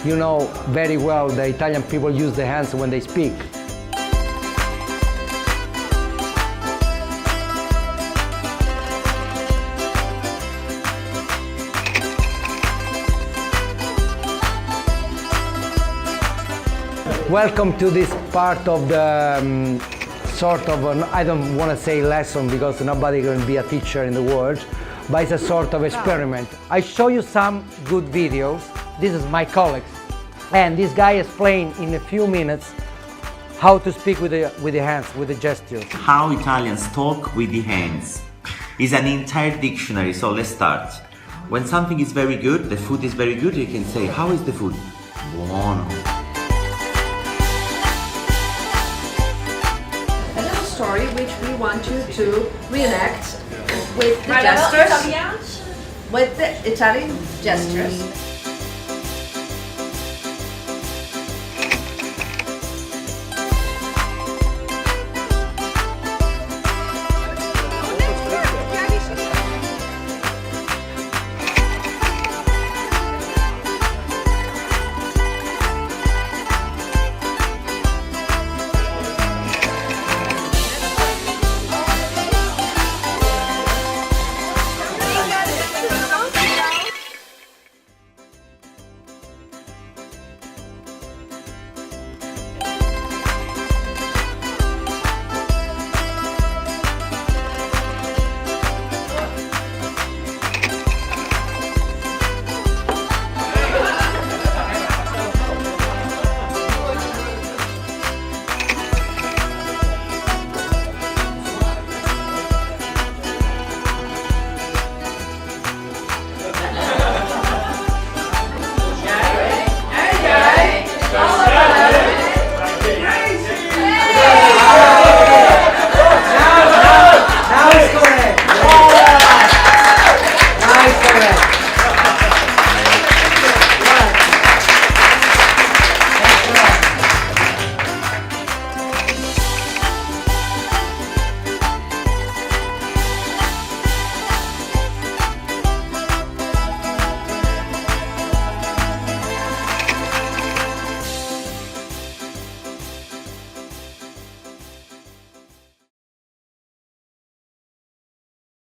you know very well the Italian people use the hands when they speak. Welcome to this part of the sort of, I don't want to say lesson because nobody going to be a teacher in the world, but it's a sort of experiment. I show you some good videos. This is my colleagues. And this guy explained in a few minutes how to speak with the hands, with the gestures. How Italians talk with the hands is an entire dictionary, so let's start. When something is very good, the food is very good, you can say, how is the food? Buono. Story which we want you to reenact with the gestures, with the Italian gestures.